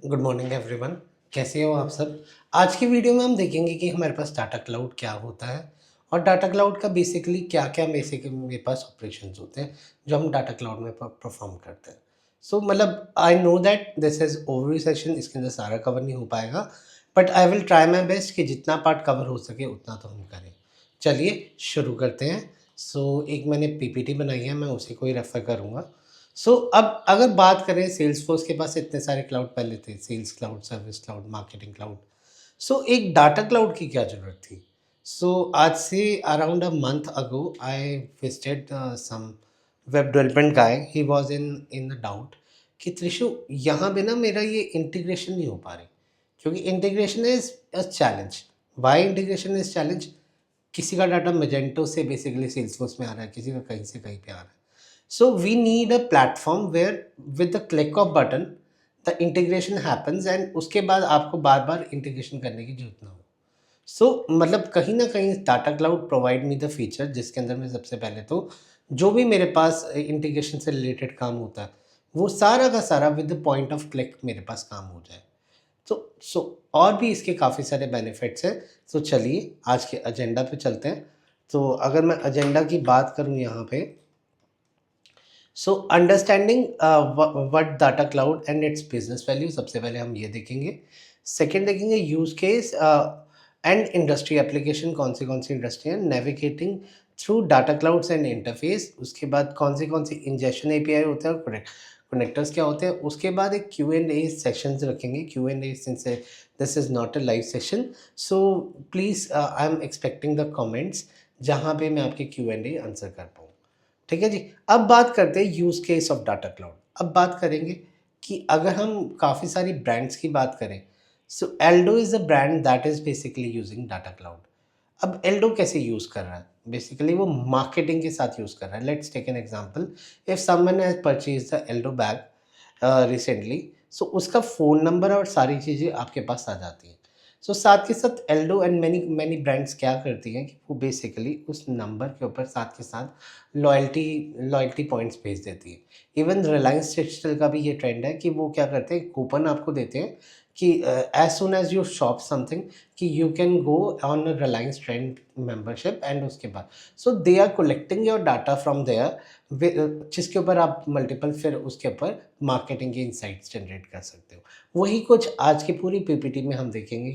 Good morning everyone. कैसे हो आप सब? आज की वीडियो में हम देखेंगे कि हमारे पास डाटा क्लाउड क्या होता है और डाटा क्लाउड का बेसिकली क्या-क्या बेसिक मेरे पास ऑपरेशंस होते हैं जो हम डाटा क्लाउड में परफॉर्म करते हैं। सो मतलब I know that this is overview session, इसके अंदर सारा कवर नहीं हो पाएगा, but I will try my best कि जितना पार्ट कवर हो सके उतना तो हम करें। चलिए शुरू करते हैं। एक मैंने पीपीटी बनाई है, मैं उसी को ही रेफ़र करूँगा। अब अगर बात करें, सेल्सफोर्स के पास इतने सारे क्लाउड पहले थे, sales cloud, service cloud, marketing cloud. एक डाटा क्लाउड की क्या ज़रूरत थी? आज से around a month ago I visited some web development guy. He was in the doubt कि त्रिशु, यहाँ पे ना मेरा ये इंटीग्रेशन नहीं हो पा रही, क्योंकि integration is a challenge. Why integration is challenge? किसी का डाटा मैजेंटो से बेसिकली सेल्सफोर्स में आ रहा है, किसी का कहीं से कहीं पे आ रहा है। We need a platform where with the click of button the integration happens and उसके बाद आपको बार-बार इंटीग्रेशन करने की ज़रूरत ना हो। मतलब कहीं न कहीं Tata cloud provide me the feature जिसके अंदर मैं सबसे पहले तो जो भी मेरे पास इंटीग्रेशन से रिलेटेड काम होता है, वो सारा का सारा with the point of click मेरे पास काम हो जाए। तो सो और भी इसके काफ़ी सारे बेनिफिट्स हैं। चलिए आज के एजेंडा पे चलते हैं। अगर मैं एजेंडा की बात करूँ यहाँ पे, understanding what data cloud and it's business value, सबसे पहले हम ये देखेंगे। सेकंड देखेंगे use case and industry application, कौन सी इंडस्ट्री है, navigating through data clouds and interface. उसके बाद कौन सी इंजेक्शन एपीआई होता है और कनेक्टर्स क्या होते हैं। उसके बाद एक क्यू एंड ए सेशंस रखेंगे। Q and A, since this is not a live session, so please I am expecting the comments जहाँ पे मैं आपके क्यू एंड ए आंसर कर पाऊँ। ठीक है जी। अब बात करते हैं use case of data cloud. अब बात करेंगे कि अगर हम काफ़ी सारी ब्रांड्स की बात करें, Aldo is a brand that is basically using data cloud. अब एल्डो कैसे यूज़ कर रहा है? बेसिकली वो मार्केटिंग के साथ यूज़ कर रहा है। Let's take an example. If someone has purchased the Aldo bag recently, उसका फ़ोन नंबर और सारी चीज़ें आपके पास आ जाती हैं। साथ के साथ Aldo and many many brands क्या करती हैं कि वो बेसिकली उस नंबर के ऊपर साथ के साथ लॉयल्टी लॉयल्टी पॉइंट्स भेज देती है। इवन रिलायंस डिजिटल का भी ये ट्रेंड है कि वो क्या करते हैं, कूपन आपको देते हैं कि as soon as you shop something, कि you can go on Reliance trend membership, and उसके बाद they are collecting your data from there, जिसके ऊपर आप मल्टीपल फिर उसके ऊपर मार्केटिंग के इंसाइट्स जनरेट कर सकते हो। वही कुछ आज की पूरी पीपीटी में हम देखेंगे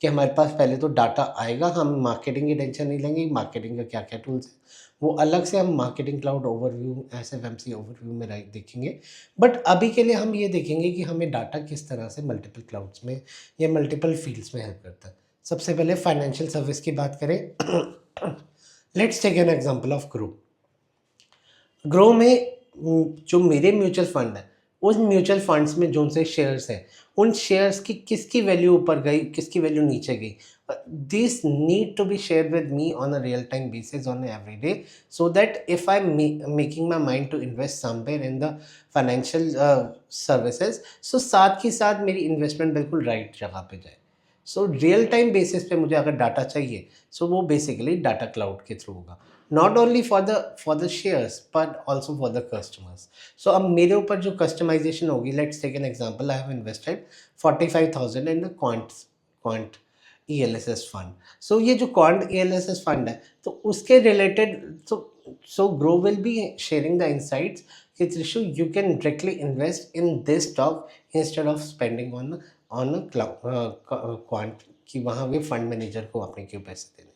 कि हमारे पास पहले तो डाटा आएगा, हम मार्केटिंग की टेंशन नहीं लेंगे, मार्केटिंग का क्या-क्या टूल्स हैं, वो अलग से हम marketing cloud overview, SFMC overview में राइट देखेंगे। बट अभी के लिए हम ये देखेंगे कि हमें डाटा किस तरह से मल्टीपल क्लाउड्स में या मल्टीपल फ़ील्ड्स में हेल्प करता है। सबसे पहले फाइनेंशियल सर्विस की बात करें। Let's take an example of Groww. Groww में जो मेरे म्यूचुअल फंड है, उन म्यूचुअल फंड्स में जो से शेयर्स हैं, उन शेयर्स की किसकी वैल्यू ऊपर गई, किसकी वैल्यू नीचे गई, this need to be share with me on a real time basis on every day, so that if I am making my mind to invest somewhere in the financial services, साथ के साथ मेरी investment बिल्कुल right जगह पे जाए। Real time basis पे मुझे अगर डाटा चाहिए, वो बेसिकली डाटा क्लाउड के थ्रू होगा, not only for the shares but also for the customers. अब मेरे ऊपर जो कस्टमाइजेशन होगी, let's take an example, I have invested 45,000 in the Quant ELSS fund. ये जो क्वांट ईएलएसएस फंड है, उसके related, Groww will be sharing the insights कि Trishu, you can directly invest in this stock instead of spending on Quant, कि वहाँ पे fund manager को अपने क्यों पैसे देने।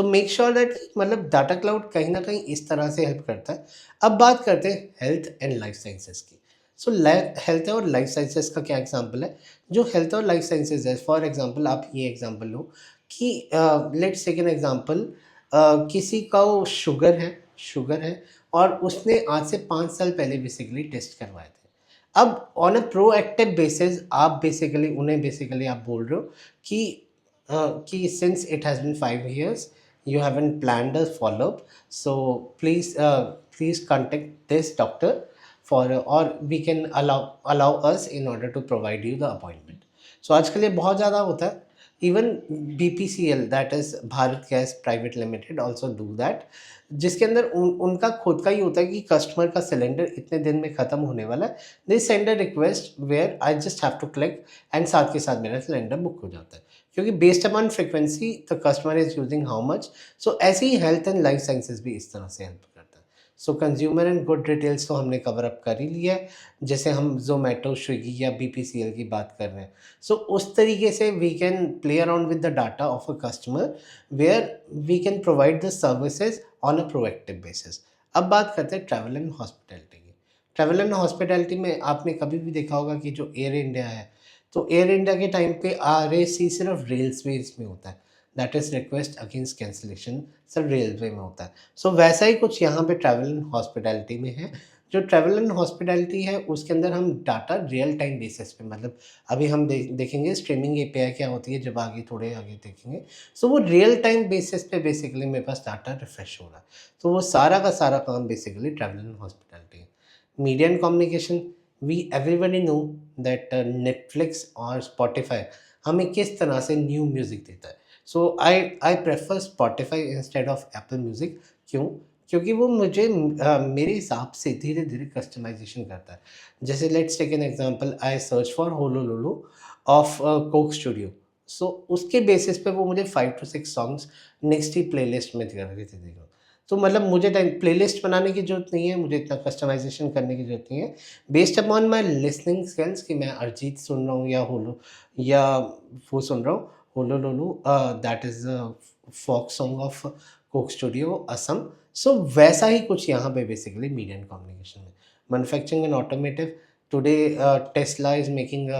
मेक श्योर दैट, मतलब डाटा क्लाउड कहीं ना कहीं इस तरह से हेल्प करता है। अब बात करते हैं हेल्थ एंड लाइफ साइंसेस की। हेल्थ और लाइफ साइंसेस का क्या एग्जांपल है? जो हेल्थ और लाइफ साइंसेस है, फॉर एग्जांपल आप ये एग्जांपल लो कि लेट्स टेक एन एग्जांपल, किसी का वो शुगर है और उसने आज से 5 साल पहले बेसिकली टेस्ट करवाए थे। अब ऑन अ प्रोएक्टिव बेसिस आप बेसिकली उन्हें बेसिकली आप बोल रहे हो कि since it has been 5 years, you haven't planned a follow-up, so please contact this doctor for, or we can allow us in order to provide you the appointment. सो आजकल ये बहुत ज़्यादा होता है। Even BPCL, that is Bharat gas private limited, also do that, जिसके अंदर उनका खुद का ही होता है कि कस्टमर का सिलेंडर इतने दिन में ख़त्म होने वाला है, they send a request where I just have to click and साथ के साथ मेरा सिलेंडर बुक हो जाता है। क्योंकि based upon frequency the customer is using how much. So ऐसे ही हेल्थ एंड लाइफ साइंसेज़ भी इस तरह से हेल्प करता है। So consumer and good details तो हमने कवर अप कर ही लिया है, जैसे हम ज़ोमैटो, स्विगी या बीपीसीएल की बात कर रहे हैं। सो उस तरीके से we can play around with the data of a customer where we can provide the services on a proactive basis. अब बात करते हैं ट्रैवल एंड हॉस्पिटैलिटी की। ट्रैवल एंड हॉस्पिटैलिटी में आपने कभी भी देखा होगा कि जो एयर इंडिया है, तो एयर इंडिया के टाइम पे आरएसी सिर्फ रेलवेज में होता है, that is request against cancellation, सिर्फ रेलवे में होता है। सो वैसा ही कुछ यहाँ पे ट्रैवल एंड हॉस्पिटैलिटी में है। जो ट्रैवल एंड हॉस्पिटैलिटी है उसके अंदर हम डाटा रियल टाइम बेसिस पे, मतलब अभी हम देखेंगे स्ट्रीमिंग एपीआई क्या होती है जब आगे, थोड़े आगे देखेंगे। सो वो रियल टाइम बेसिस पे बेसिकली मेरे पास डाटा रिफ्रेश हो रहा है। तो वो सारा का सारा काम बेसिकली ट्रैवल एंड हॉस्पिटैलिटी है। Media and communication, we everybody know that Netflix और स्पॉटिफाई हमें किस तरह से न्यू म्यूज़िक देता है। So I prefer Spotify instead of Apple music. क्यों? क्योंकि वो मुझे मेरे हिसाब से धीरे-धीरे कस्टमाइज़ेशन करता है। जैसे let's take an example, I search for होलोलुलु ऑफ कोक स्टूडियो। सो उसके बेसिस पे वो मुझे 5 टू 6 सॉन्ग्स नेक्स्ट ही प्लेलिस्ट में करके दे देगा। तो मतलब मुझे टाइम प्लेलिस्ट बनाने की ज़रूरत नहीं है, मुझे इतना कस्टमाइज़ेशन करने की ज़रूरत नहीं है। Based upon my listening skills कि मैं अरिजीत सुन रहा हूँ या या वो सुन रहा हूँ होलोलुलु, that is a folk song of Coke studio Assam. So वैसा ही कुछ यहाँ पे बेसिकली मीडिया एंड कम्युनिकेशन में। Manufacturing and automotive, today Tesla is making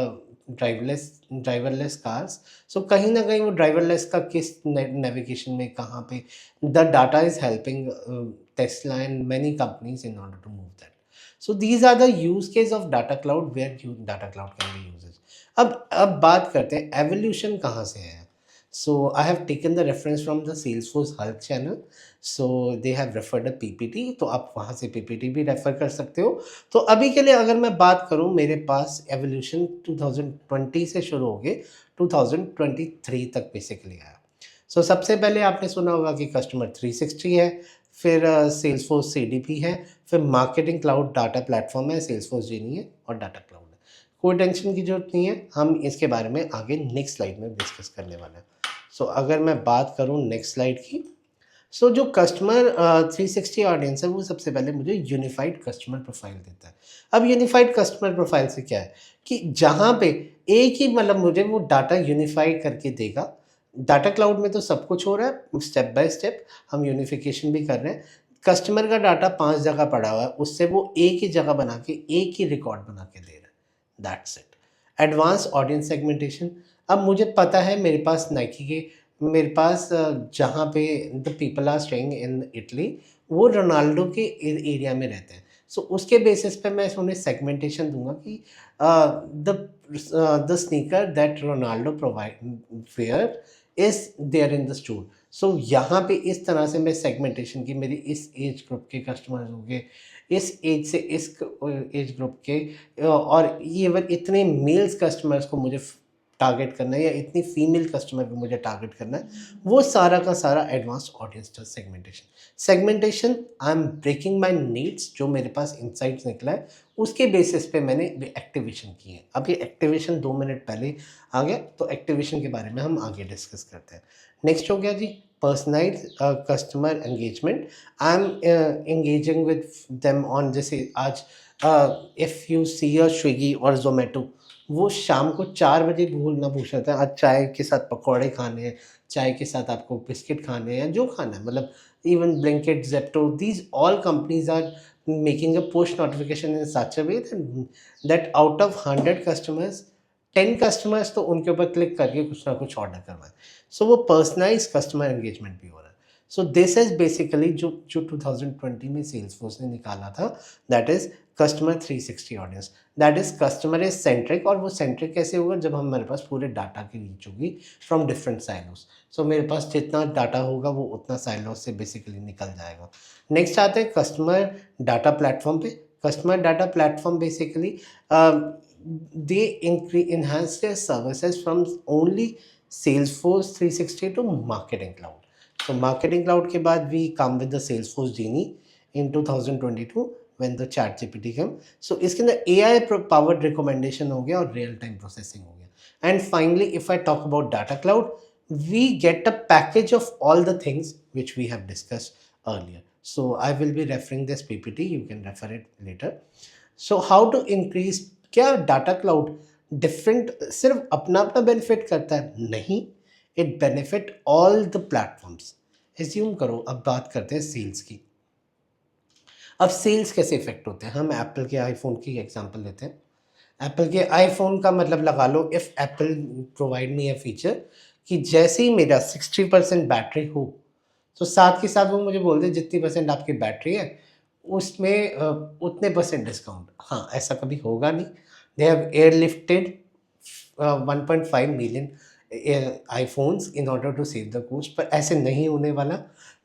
driverless cars. So कहीं न कहीं वो ड्राइवरलेस का किस नेविगेशन में कहाँ पे the data is helping Tesla and many companies in order to move that. So these are the use case of data cloud where data cloud can be used. अब बात करते हैं एवोल्यूशन कहाँ से है। So I have taken the reference from the Salesforce health channel. So they have referred a PPT, तो आप वहाँ से पीपीटी भी रेफर कर सकते हो। तो अभी के लिए अगर मैं बात करूँ, मेरे पास एवोल्यूशन 2020 से शुरू हो के 2023 तक बेसिकली आया। सो सबसे पहले आपने सुना होगा कि कस्टमर 360 है, फिर सेल्सफोर्स सीडीपी है, फिर मार्केटिंग क्लाउड डाटा प्लेटफॉर्म है, सेल्सफोर्स जीनी है और डाटा क्लाउड है। कोई टेंशन की ज़रूरत नहीं है, हम इसके बारे में आगे नेक्स्ट स्लाइड में डिस्कस करने वाले हैं। सो अगर मैं बात करूँ नेक्स्ट स्लाइड की, सो जो कस्टमर 360 ऑडियंस है वो सबसे पहले मुझे यूनिफाइड कस्टमर प्रोफाइल देता है। अब यूनिफाइड कस्टमर प्रोफाइल से क्या है कि जहाँ पे एक ही, मतलब मुझे वो डाटा यूनिफाई करके देगा। डाटा क्लाउड में तो सब कुछ हो रहा है स्टेप बाय स्टेप, हम यूनिफिकेशन भी कर रहे हैं। कस्टमर का डाटा 5 जगह पड़ा हुआ है, उससे वो एक ही जगह बना के एक ही रिकॉर्ड बना के दे रहा है, that's it. Advance audience segmentation, अब मुझे पता है मेरे पास नाइकी के, मेरे पास जहाँ पे the people are staying in Italy, वो रोनाल्डो के एरिया में रहते हैं। सो उसके बेसिस पे मैं उन्हें सेगमेंटेशन दूंगा कि the sneaker that Ronaldo provide where is there in the store. So यहाँ पे इस तरह से मैं सेगमेंटेशन की, मेरी इस एज ग्रुप के कस्टमर्स होंगे, इस एज से इस एज ग्रुप के, और ये इतने मेल्स कस्टमर्स को मुझे टारगेट करना है या इतनी फीमेल कस्टमर को मुझे टारगेट करना है, वो सारा का सारा advance audience segmentation. Segmentation I am breaking my needs, जो मेरे पास इंसाइट्स निकला है उसके बेसिस पे मैंने एक्टिवेशन की है। अब ये एक्टिवेशन 2 मिनट पहले आ गया, तो एक्टिवेशन के बारे में हम आगे डिस्कस करते हैं। नेक्स्ट हो गया जी personalise customer engagement. I am engaging with them on, जैसे आज if you see a Swiggy और जोमेटो, वो शाम को 4 बजे भूल ना पूछ रहा था आज चाय के साथ पकौड़े खाने हैं, चाय के साथ आपको बिस्किट खाने हैं, जो खाना है, मतलब even Blinkit, Zepto, these all companies are making a push notification in such a way that out of 100 customers 10 customers तो उनके ऊपर क्लिक करके कुछ ना कुछ ऑर्डर करवाएं। सो वो पर्सनलाइज कस्टमर एंगेजमेंट भी हो रहा है। सो दिस इज बेसिकली जो जो 2020 में सेल्सफोर्स ने निकाला था, that is customer 360 audience, that is customer is centric. और वो सेंट्रिक कैसे होगा, जब हमारे पास पूरे डाटा की रीच होगी फ्रॉम डिफरेंट साइलोस। सो मेरे पास जितना डाटा होगा वो उतना साइलोस से बेसिकली निकल जाएगा। नेक्स्ट आते हैं कस्टमर डाटा प्लेटफॉर्म पे। Customer data platform basically they enhance their services from only Salesforce 360 to Marketing Cloud. So Marketing Cloud के बाद we come with the Salesforce Genie in 2022 when the chat GPT came. So इसके अंदर AI powered recommendation हो गया और real time processing हो गया. And finally, if I talk about Data Cloud, we get a package of all the things which we have discussed earlier. So I will be referring this PPT, you can refer it later. So how to increase, क्या data cloud different सिर्फ अपना अपना benefit करता है? नहीं, it benefit all the platforms. Assume करो, अब बात करते हैं सेल्स की. अब सेल्स कैसे इफेक्ट होते हैं? हम एप्पल के आईफोन की एग्जांपल लेते हैं. एप्पल के आईफोन का मतलब लगा लो, if Apple provide me a feature कि जैसे ही मेरा 60% बैटरी हो, तो साथ के साथ वो मुझे बोल दे जितनी परसेंट आपकी बैटरी है उसमें उतने परसेंट डिस्काउंट. हाँ, ऐसा कभी होगा नहीं. They have airlifted 1.5 million iPhones in order to save the cost, पर ऐसे नहीं होने वाला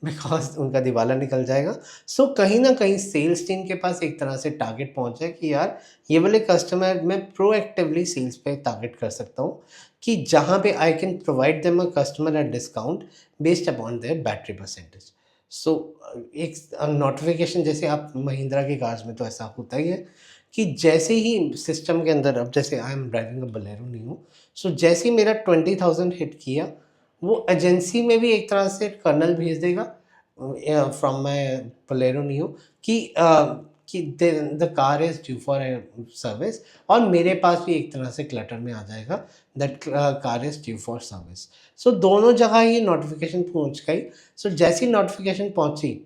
बिकॉज उनका दिवाला निकल जाएगा. सो कहीं ना कहीं सेल्स टीम के पास एक तरह से टारगेट पहुंच जाए कि यार ये वाले कस्टमर मैं प्रोएक्टिवली सेल्स पे टारगेट कर सकता हूँ कि जहाँ पे I can provide them a customer a discount based upon their battery percentage. So एक नोटिफिकेशन, जैसे आप महिंद्रा के कार्स में तो ऐसा होता ही है कि जैसे ही सिस्टम के अंदर, अब जैसे I am driving a Bolero नहीं हूँ, सो जैसे ही मेरा 20,000 हिट किया, वो एजेंसी में भी एक तरह से कर्नल भेज देगा फ्रॉम माई बोलेरो नहीं हूँ कि the car is due for a service, और मेरे पास भी एक तरह से क्लटर में आ जाएगा that car is due for service. So दोनों जगह ये नोटिफिकेशन पहुंच गई. सो जैसी नोटिफिकेशन पहुंची,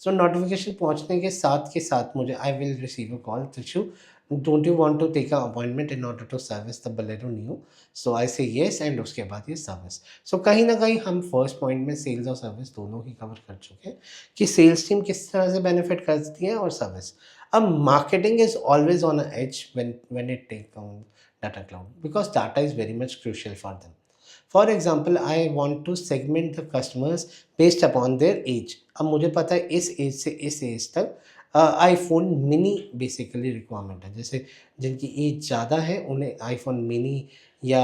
सो नोटिफिकेशन पहुंचने के साथ मुझे I will receive a call, Trishu don't you want to take a appointment in order to service the Bolero new. So I say yes, and उसके बाद ये सर्विस. सो कहीं ना कहीं हम फर्स्ट पॉइंट में सेल्स और सर्विस दोनों ही कवर कर चुके हैं कि सेल्स टीम किस तरह से बेनिफिट करती है और सर्विस. अब marketing is always on a edge when it take on data cloud because data is very much crucial for them. For example, I want to segment the customers based upon their age. अब मुझे पता है इस as से इस as तक iPhone mini basically requirement है. जैसे जिनकी एज ज़्यादा है उन्हें आईफोन मिनी या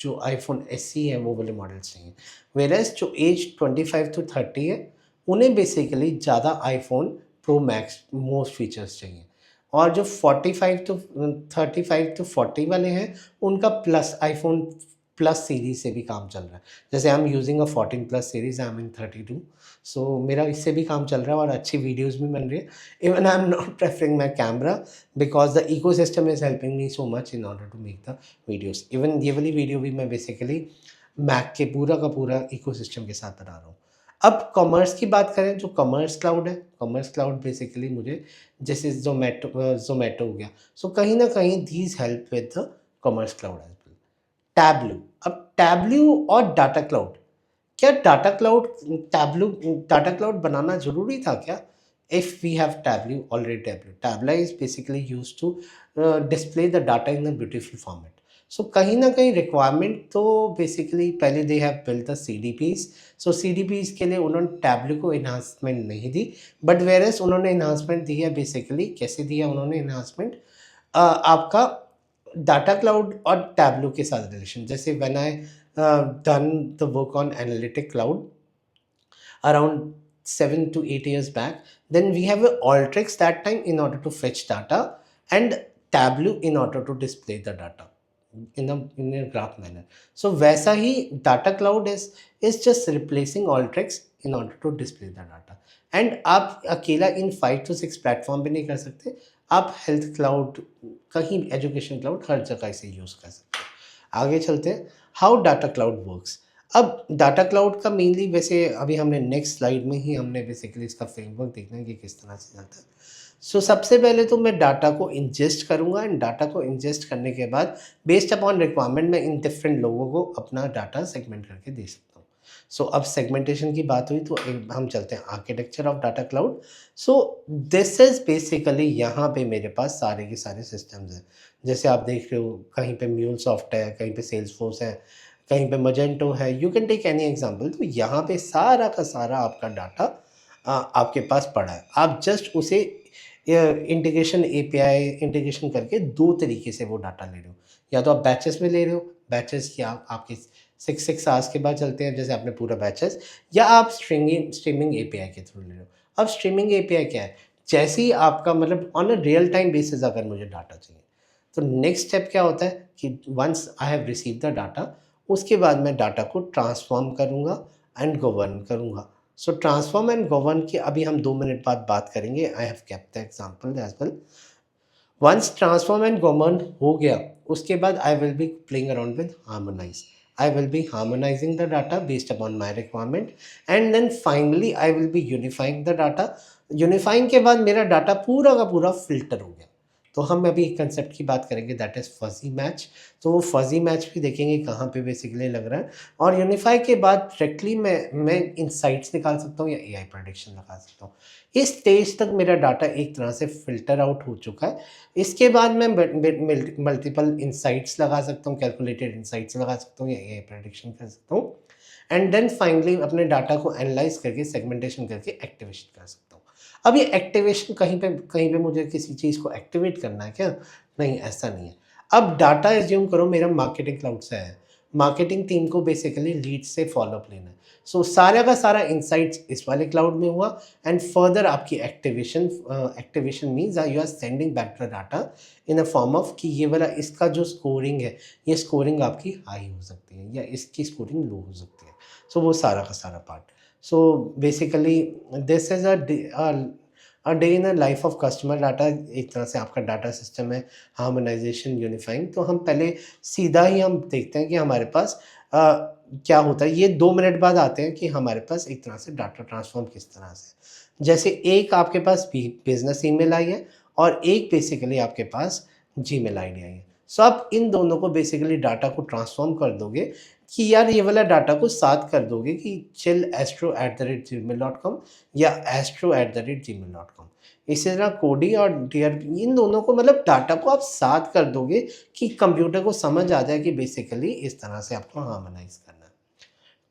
जो आईफोन एसई है वो वाले मॉडल्स चाहिए. वेरएज जो एज 25 to 30 है उन्हें बेसिकली ज़्यादा iPhone pro max most features चाहिए. और जो 35 to 40 वाले हैं उनका प्लस आईफोन प्लस सीरीज से भी काम चल रहा है. जैसे I am using a 14 plus series, I am in 32. So मेरा इससे भी काम चल रहा है और अच्छी वीडियोस भी बन रही है. Even I am not preferring my camera because the ecosystem is helping me so much in order to make the videos. Even ये वाली वीडियो भी मैं बेसिकली मैक के पूरा का पूरा इको सिस्टम के साथ बना रहा हूँ. अब कॉमर्स की बात करें, जो कॉमर्स क्लाउड है, कॉमर्स क्लाउड बेसिकली मुझे जैसे जोमेटो हो गया. सो कहीं ना कहीं these help with the commerce cloud as well. Tableau, अब टैबलू और डाटा क्लाउड, क्या डाटा क्लाउड बनाना ज़रूरी था क्या? If we have Tableau already, Tableau is basically used to display the data in a beautiful format. So कहीं न कहीं रिक्वायरमेंट तो बेसिकली पहले दे हैव बिल्ट द सीडीपीज़. सो सीडीपीज़ के लिए उन्होंने टैबलू को एनहांसमेंट नहीं दी, बट वेयरएज़ उन्होंने एनहांसमेंट दी है. बेसिकली कैसे दिया उन्होंने एनहांसमेंट? आपका डाटा क्लाउड और टैबलू के साथ रिलेशन. जैसे when I done the work on analytic cloud around 7 to 8 years back, then we have a Alteryx that time in order to fetch data, and Tableau in order to display the data in a graph manner. So वैसा ही data cloud is just replacing Alteryx in order to display the data. And आप अकेला इन 5 to 6 platform पे नहीं कर सकते. आप health cloud, कहीं education cloud, हर जगह इसे यूज़ कर सकते हैं. आगे चलते हैं, हाउ डाटा क्लाउड वर्क्स. अब डाटा क्लाउड का मेनली, वैसे अभी हमने नेक्स्ट स्लाइड में ही हमने बेसिकली इसका फ्रेमवर्क देखना है कि किस तरह से चलता है. सो सबसे पहले तो मैं डाटा को इंजेस्ट करूंगा, एंड डाटा को इंजेस्ट करने के बाद बेस्ड अपॉन रिक्वायरमेंट मैं इन डिफरेंट लोगों को अपना डाटा सेगमेंट करके दे सकता हूँ. सो अब सेगमेंटेशन की बात हुई तो हम चलते हैं architecture of data cloud. So this is basically, यहाँ पे मेरे पास सारे के सारे सिस्टम्स हैं. जैसे आप देख रहे हो, कहीं पे म्यूलसॉफ्ट है, कहीं पे सेल्सफोर्स है, कहीं पे मजेंटो है, you can take any example. तो यहाँ पे सारा का सारा आपका डाटा आपके पास पड़ा है. आप जस्ट उसे इंटीग्रेशन एपीआई इंटीग्रेशन करके 2 तरीके से वो डाटा ले रहे हो। या तो आप बैचेस में ले रहे हो, बैचेस कि आप आपके 6 आवर्स के बाद चलते हैं जैसे आपने पूरा बैचेस, या आप स्ट्रीमिंग एपीआई के थ्रू ले रहे हो। अब स्ट्रीमिंग एपीआई क्या है? जैसे ही आपका मतलब on a real time basis अगर मुझे डाटा चाहिए, तो नेक्स्ट स्टेप क्या होता है कि once I have receive the data, उसके बाद मैं डाटा को ट्रांसफ़ॉर्म करूँगा एंड गवर्न करूँगा। सो ट्रांसफ़ॉर्म एंड गवर्न की अभी हम 2 मिनट बाद बात करेंगे। I have kept the example as well. Once transform and govern हो गया, उसके बाद I will be playing around with harmonise. I will be harmonizing the data based upon my requirement, and then finally I will be unifying the data. Unifying के बाद मेरा data पूरा का पूरा फिल्टर हो गया। तो हम अभी एक कंसेप्ट की बात करेंगे दैट इज़ फज़ी मैच। तो वो फज़ी मैच भी देखेंगे कहाँ पे बेसिकली लग रहा है, और यूनिफाई के बाद डायरेक्टली मैं इनसाइट्स निकाल सकता हूँ या एआई प्रेडिक्शन लगा सकता हूँ। इस स्टेज तक मेरा डाटा एक तरह से फ़िल्टर आउट हो चुका है। इसके बाद मैं मल्टीपल इनसाइट्स लगा सकता हूँ, कैलकुलेटेड इनसाइट्स लगा सकता हूँ या एआई प्रेडिक्शन कर सकता हूँ, एंड देन फाइनली अपने डाटा को एनालाइज करके सेगमेंटेशन करके एक्टिवेशन कर सकता हूँ। अब ये एक्टिवेशन कहीं पे मुझे किसी चीज़ को एक्टिवेट करना है क्या? नहीं, ऐसा नहीं है। अब डाटा एज्यूम करो मेरा मार्केटिंग क्लाउड से है। मार्केटिंग टीम को बेसिकली लीड से फॉलोअप लेना है। सो सारा का सारा इनसाइट्स इस वाले क्लाउड में हुआ, एंड फर्दर आपकी activation means you are sending back the data in a form of कि ये वाला इसका जो स्कोरिंग है, ये स्कोरिंग आपकी हाई हो सकती है या इसकी स्कोरिंग लो हो सकती है। सो वो सारा का सारा part. So basically this is day in a life of customer data. एक तरह से आपका डाटा सिस्टम है हार्मोनाइजेशन यूनिफाइंग। तो हम पहले सीधा ही हम देखते हैं कि हमारे पास क्या होता है। ये 2 मिनट बाद आते हैं कि हमारे पास एक तरह से डाटा ट्रांसफॉर्म किस तरह से, जैसे एक आपके पास बिजनेस ईमेल आई है और एक बेसिकली आपके पास जीमेल आईडी आई है। सो आप इन दोनों को बेसिकली डाटा को ट्रांसफॉर्म कर दोगे कि यार ये वाला डाटा को साथ कर दोगे कि chill@gmail.com या astro@gmail.com। इसी तरह कोडी और टीआरपी इन दोनों को मतलब डाटा को आप साथ कर दोगे कि कंप्यूटर को समझ आ जाए कि बेसिकली इस तरह से आपको हार्मोनाइज करना है।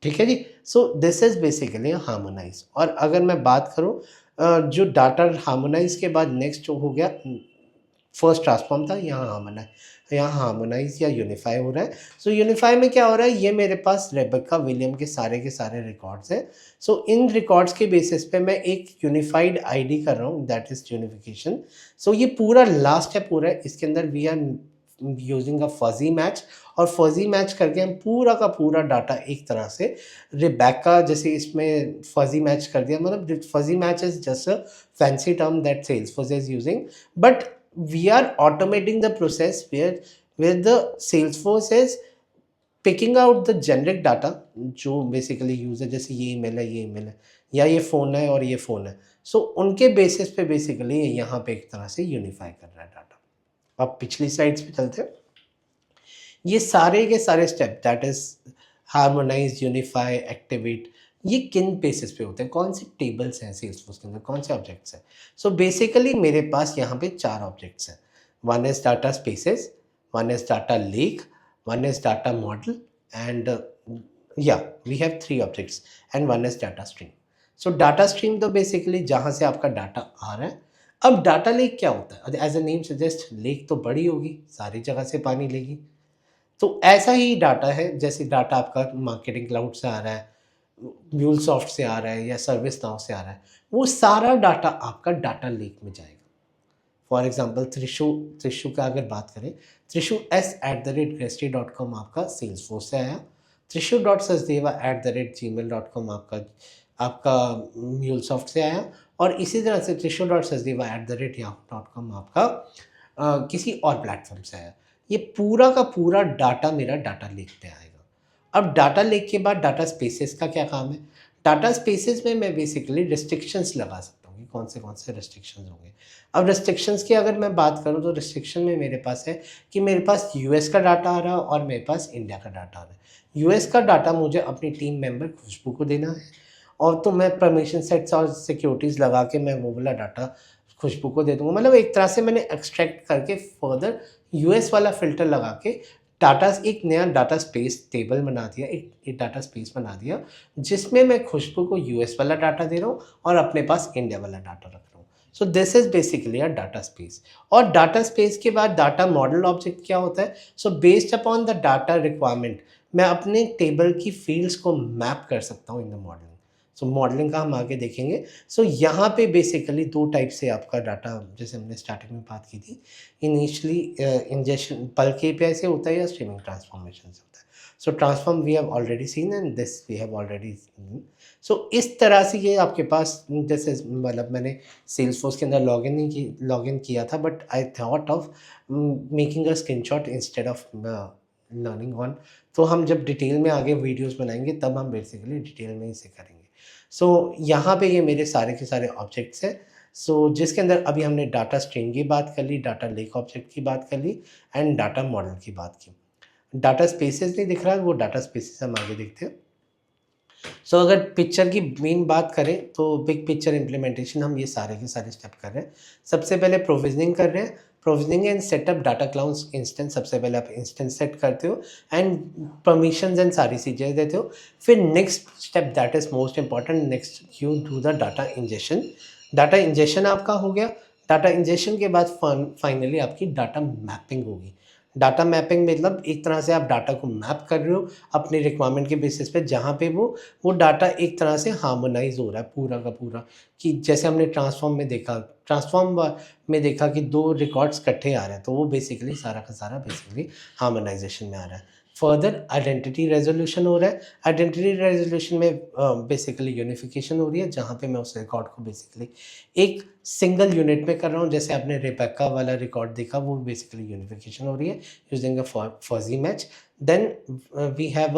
ठीक है जी। So this is basically harmonise. और अगर मैं बात करूं जो डाटा हार्मोनाइज के बाद नेक्स्ट हो गया, फर्स्ट ट्रांसफॉर्म था, यहाँ हार्मोनाइज या यूनिफाई हो रहा है। सो यूनिफाई में क्या हो रहा है, ये मेरे पास रेबेका विलियम के सारे रिकॉर्ड्स हैं। सो इन रिकॉर्ड्स के बेसिस पे मैं एक यूनिफाइड आईडी कर रहा हूँ, दैट इज यूनिफिकेशन। सो ये पूरा लास्ट स्टेप पूरा है, इसके अंदर we are using a fuzzy match, और फजी मैच करके हम पूरा का पूरा डाटा एक तरह से रेबेका जैसे इसमें फजी मैच कर दिया। मतलब fuzzy match is just a fancy term that Salesforce is using, but we are automating the process where the Salesforce is picking out the generic data जो बेसिकली यूज है, जैसे ये email है, ये email है, या ये फ़ोन है और ये फ़ोन है। सो उनके बेसिस पे बेसिकली यहाँ पे एक तरह से यूनिफाई कर रहा है डाटा। अब पिछली स्लाइड्स पे चलते हैं। ये सारे के सारे step that is harmonise, unify, activate, ये किन बेसिस पे होते हैं, कौन से टेबल्स हैं सेल्सफोर्स के अंदर, कौन से ऑब्जेक्ट्स हैं। सो बेसिकली मेरे पास यहाँ पे 4 ऑब्जेक्ट्स हैं। One is data spaces, one is data lake, one is data model, and या we have 3 objects, and one is data stream. So data stream तो बेसिकली जहाँ से आपका डाटा आ रहा है। अब डाटा लेक क्या होता है, as a name suggest, lake तो बड़ी होगी, सारी जगह से पानी लेगी। तो ऐसा ही डाटा है, जैसे डाटा आपका मार्केटिंग क्लाउड से आ रहा है, म्यूलसॉफ्ट से आ रहा है या सर्विस नाउ से आ रहा है, वो सारा डाटा आपका डाटा लेक में जाएगा। फॉर एग्जांपल त्रिशु का अगर बात करें, त्रिशु@gresty.com आपका सेल्सफोर्स से आया, त्रिशु.sachdeva@gmail.com आपका म्यूलसॉफ्ट से आया, और इसी तरह से त्रिशु.sachdeva@yahoo.com आपका किसी और प्लेटफॉर्म से आया। ये पूरा का पूरा डाटा मेरा डाटा लेक पे आएगा। अब डाटा लेक के बाद डाटा स्पेसेस का क्या काम है। डाटा स्पेसेस में मैं बेसिकली रिस्ट्रिक्शंस लगा सकता हूँ कि कौन से रिस्ट्रिक्शंस होंगे। अब रिस्ट्रिक्शंस की अगर मैं बात करूँ तो रिस्ट्रिक्शन में मेरे पास है कि मेरे पास यूएस का डाटा आ रहा है और मेरे पास इंडिया का डाटा आ रहा है। यूएस का डाटा मुझे अपनी टीम मेंबर खुशबू को देना है, और तो मैं परमिशन सेट्स और सिक्योरिटीज़ लगा के मैं वो वाला डाटा खुशबू को दे दूँगा। मतलब एक तरह से मैंने एक्सट्रैक्ट करके फर्दर यूएस वाला फ़िल्टर लगा के डाटा एक नया डाटा स्पेस टेबल बना दिया, एक डाटा स्पेस बना दिया, जिसमें मैं खुशबू को यूएस वाला डाटा दे रहा हूँ और अपने पास इंडिया वाला डाटा रख रहा हूँ। सो this is basically a data space. और डाटा स्पेस के बाद डाटा मॉडल ऑब्जेक्ट क्या होता है? So based upon the data requirement मैं अपने टेबल की फील्ड्स को मैप कर सकता हूँ in the modelling. So modelling का हम आगे देखेंगे। सो यहाँ पे बेसिकली दो टाइप से आपका डाटा, जैसे हमने स्टार्टिंग में बात की थी, इनिशियली इंजेक्शन बल्क एपीआई से होता है या स्ट्रीमिंग ट्रांसफॉर्मेशन से होता है। So transform we have already seen and this we have already seen. So इस तरह से ये आपके पास, जैसे मतलब मैंने सेल्सफोर्स के अंदर लॉगिन किया था, but I thought of making a screenshot instead of learning on. तो हम जब डिटेल में आगे वीडियोस बनाएंगे तब हम बेसिकली डिटेल में इसे करेंगे। सो यहाँ पे ये मेरे सारे के सारे ऑब्जेक्ट्स हैं। सो जिसके अंदर अभी हमने डाटा स्ट्रीम की बात कर ली, डाटा लेक ऑब्जेक्ट की बात कर ली एंड डाटा मॉडल की बात की। डाटा स्पेसेस नहीं दिख रहा है, वो डाटा स्पेसेस हम आगे देखते हैं। सो अगर पिक्चर की मेन बात करें तो बिग पिक्चर इम्प्लीमेंटेशन हम ये सारे के सारे स्टेप कर रहे हैं। सबसे पहले प्रोविजनिंग कर रहे हैं। Provisioning and setup data clouds instance. सबसे पहले आप इंस्टेंस सेट करते हो एंड परमिशंस एंड सारी चीज़ें देते हो। फिर next step that is most important, next you do the data injection. Data injection आपका हो गया। डाटा इंजेक्शन के बाद फाइनली आपकी डाटा मैपिंग होगी। डाटा मैपिंग मतलब एक तरह से आप डाटा को मैप कर रहे हो अपनी रिक्वायरमेंट के बेसिस पे, जहाँ पे वो डाटा एक तरह से हार्मोनाइज हो रहा है पूरा का पूरा। कि जैसे हमने ट्रांसफॉर्म में देखा कि दो रिकॉर्ड्स इकट्ठे आ रहे हैं, तो वो बेसिकली सारा का सारा बेसिकली हार्मोनाइजेशन में आ रहा है। फर्दर आइडेंटिटी रेजोल्यूशन हो रहा है। आइडेंटिटी रेजोल्यूशन में बेसिकली यूनिफिकेशन हो रही है, जहाँ पे मैं उस रिकॉर्ड को बेसिकली एक सिंगल यूनिट में कर रहा हूँ। जैसे आपने रेबेका वाला रिकॉर्ड देखा, वो बेसिकली यूनिफिकेशन हो रही है using a fuzzy match. Then we have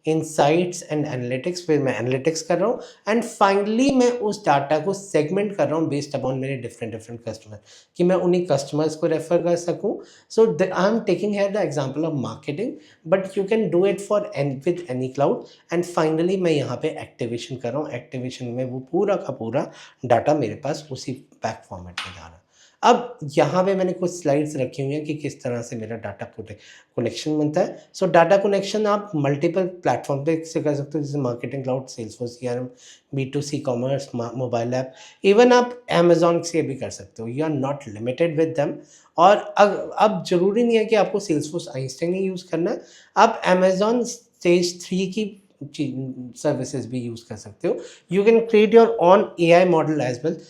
insights and analytics, फिर मैं एनालिटिक्स कर रहा हूँ एंड फाइनली मैं उस डाटा को सेगमेंट कर रहा हूँ बेस्ड अपॉन मेरे डिफरेंट डिफरेंट कस्टमर, कि मैं उन्हीं कस्टमर्स को रेफर कर सकूँ। So I am taking here the example of marketing, but you can do it for with any cloud. And finally मैं यहाँ पे एक्टिवेशन कर रहा हूँ। एक्टिवेशन में वो पूरा का पूरा डाटा मेरे पास उसी बैक फॉर्मेट में जा रहा है। अब यहाँ पे मैंने कुछ स्लाइड्स रखी हुई हैं कि किस तरह से मेरा डाटा कनेक्शन बनता है। सो डाटा कनेक्शन आप मल्टीपल प्लेटफॉर्म पे से कर सकते हो, जैसे marketing cloud, Salesforce CRM, B2C commerce, mobile app, even आप अमेजॉन से भी कर सकते हो। You are not limited with them. और अब ज़रूरी नहीं है कि आपको सेल्सफोर्स आइंस्टाइन ही यूज़ करना है, आप अमेजॉन स्टेज 3 की सर्विसेज भी यूज़ कर सकते हो। You can create your own AI model as well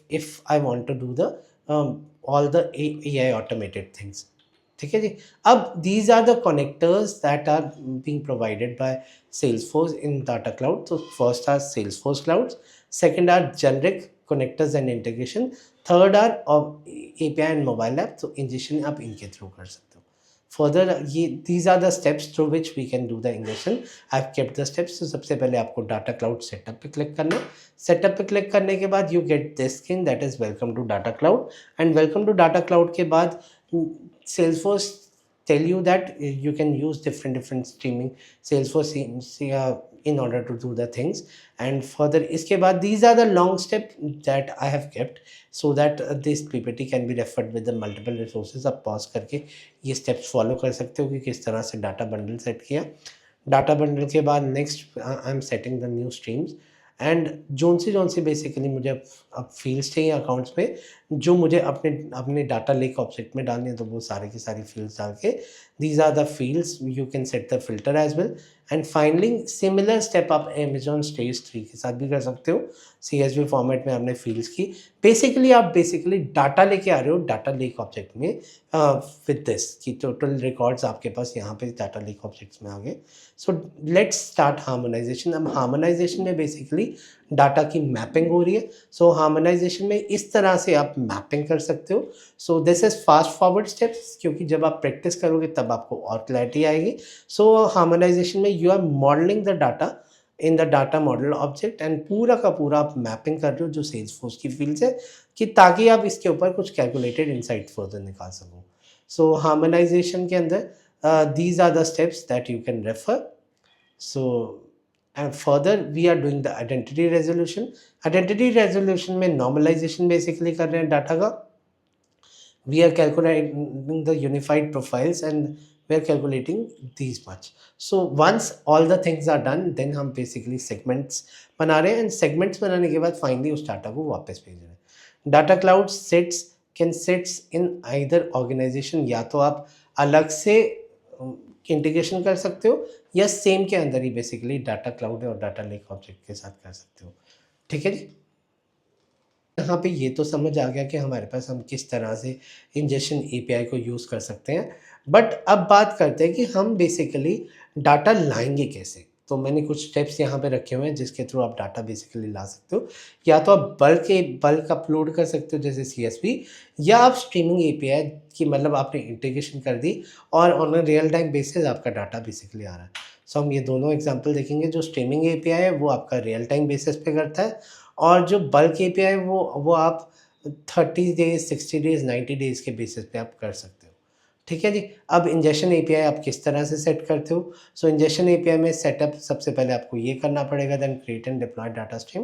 if I want to do the all the AI automated things। ठीक है जी। अब these are the connectors that are being provided by Salesforce in Data Cloud। So first are Salesforce clouds, second are generic connectors and integration, third are API and mobile app। तो ingestion आप इनके through कर सकते हो। Further ये these are the steps through which we can do the ingestion। I've kept the steps। तो सबसे पहले आपको डाटा क्लाउड सेटअप पे क्लिक करना है। सेटअप पे क्लिक करने के बाद you get this screen that is welcome to data cloud. And welcome to data cloud के बाद Salesforce tell you that you can use different streaming Salesforce in order to do the things। and further इसके बाद these are the long step that I have kept so that this PPT can be referred with the multiple resources। आप pause करके ये steps follow कर सकते हो कि किस तरह से डाटा बंडल सेट किया। डाटा बंडल के बाद next I am setting the new streams and zone C basically मुझे अब फील्ड्स चाहिए अकाउंट्स में, जो मुझे अपने डाटा लेक ऑब्जेक्ट में डालनी है, तो वो सारे की सारी फील्ड्स डाल के these are the fields. You can set the filter as well. And finally similar step आप अमेजॉन स्टेज 3 के साथ भी कर सकते हो। CSV फॉर्मेट में आपने फील्ड्स की आप बेसिकली डाटा लेके आ रहे हो डाटा लेक ऑब्जेक्ट में विद दिस कि टोटल रिकॉर्ड्स आपके पास यहाँ पे डाटा लेक ऑब्जेक्ट्स में आ गए। So let's start harmonisation. अब हार्मोनाइजेशन में बेसिकली डाटा की मैपिंग हो रही है। सो हार्मोनाइजेशन में इस तरह से आप मैपिंग कर सकते हो। सो this is fast forward steps, क्योंकि जब आप प्रैक्टिस करोगे तब आपको और क्लैरिटी आएगी। सो हार्मोनाइजेशन में you are modelling the data in the data model object and पूरा का पूरा आप मैपिंग कर रहे हो जो सेल्सफोर्स की फील्ड है, कि ताकि आप इसके ऊपर कुछ कैलकुलेटेड इनसाइट फर्दर निकाल सको। सो हार्मोनाइजेशन के अंदर these are the steps that you can refer। So and further we are doing the identity resolution। identity resolution में normalization basically कर रहे हैं डाटा का। we are calculating the unified profiles and we are calculating these much। so once all the things are done then हम basically segments बना रहे हैं, and segments बनाने के बाद finally उस डाटा को वापस भेज रहे हैं। Data cloud sits can sits in either organisation, या तो आप अलग से इंटीग्रेशन कर सकते हो या सेम के अंदर ही बेसिकली डाटा क्लाउड और डाटा लेक ऑब्जेक्ट के साथ कर सकते हो। ठीक है जी। यहाँ पे ये तो समझ आ गया कि हमारे पास हम किस तरह से इंजेक्शन एपीआई को यूज़ कर सकते हैं। बट अब बात करते हैं कि हम बेसिकली डाटा लाएँगे कैसे? तो मैंने कुछ स्टेप्स यहाँ पे रखे हुए हैं जिसके थ्रू आप डाटा बेसिकली ला सकते हो। या तो आप बल्क अपलोड कर सकते हो जैसे सीएसवी, या आप स्ट्रीमिंग एपीआई की मतलब आपने इंटीग्रेशन कर दी और on a real time basis आपका डाटा बेसिकली आ रहा है। सो हम ये दोनों एग्ज़ाम्पल देखेंगे। जो स्ट्रीमिंग एपीआई है वो आपका रियल टाइम बेसिस पे करता है, और जो बल्क एपीआई वो आप 30 डेज़, 60 डेज़, 90 डेज़ के बेसिस पे आप कर सकते हो। ठीक है जी। अब इंजेक्शन एपीआई आप किस तरह से सेट करते हो? सो इंजेक्शन एपीआई में सेटअप सबसे पहले आपको ये करना पड़ेगा, then create and deploy data stream,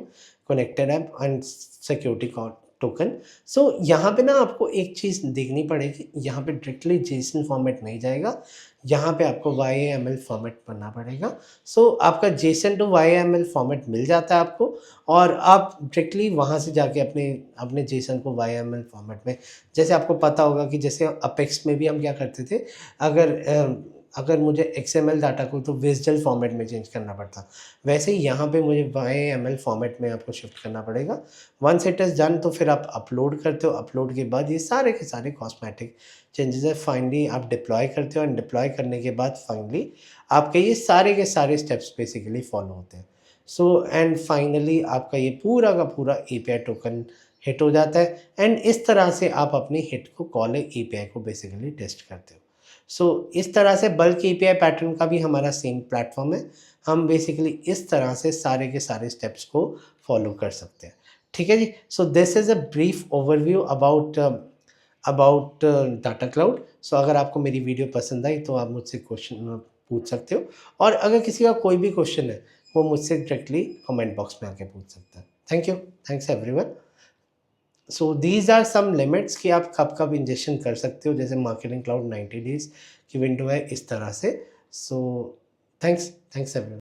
connected app and security token. So यहाँ पे ना आपको एक चीज़ देखनी पड़ेगी, यहाँ पे डायरेक्टली जेसन फॉर्मेट नहीं जाएगा, यहाँ पे आपको YAML फॉर्मेट भरना पड़ेगा। सो आपका जेसन टू YAML फॉर्मेट मिल जाता है आपको, और आप डायरेक्टली वहाँ से जाके अपने अपने जेसन को YAML फॉर्मेट में, जैसे आपको पता होगा कि जैसे अपेक्स में भी हम क्या करते थे, अगर मुझे XML डाटा को तो विज़डल फॉर्मेट में चेंज करना पड़ता, वैसे ही यहाँ पे मुझे YAML फॉर्मेट में आपको शिफ्ट करना पड़ेगा। वंस इट इज़ डन तो फिर आप अपलोड करते हो, अपलोड के बाद ये सारे के सारे कॉस्मेटिक चेंजेस है, फाइनली आप डिप्लॉय करते हो, एंड डिप्लॉय करने के बाद फाइनली आपके ये सारे के सारे स्टेप्स बेसिकली फॉलो होते हैं। सो एंड फाइनली आपका ये पूरा का पूरा एपीआई टोकन हिट हो जाता है, एंड इस तरह से आप अपनी हिट को कॉल एपीआई को बेसिकली टेस्ट करते हो। सो इस तरह से बल्क एपीआई पैटर्न का भी हमारा सेम प्लेटफॉर्म है। हम बेसिकली इस तरह से सारे के सारे स्टेप्स को फॉलो कर सकते हैं। ठीक है जी। So this is a brief overview about data cloud. So अगर आपको मेरी वीडियो पसंद आई तो आप मुझसे क्वेश्चन पूछ सकते हो, और अगर किसी का कोई भी क्वेश्चन है वो मुझसे डायरेक्टली कमेंट बॉक्स में आके पूछ सकता है। Thank you. Thanks everyone. So these are some limits कि आप कब कब इंजेक्शन कर सकते हो, जैसे मार्केटिंग क्लाउड 90 डेज़ की विंडो है इस तरह से। So thanks everyone.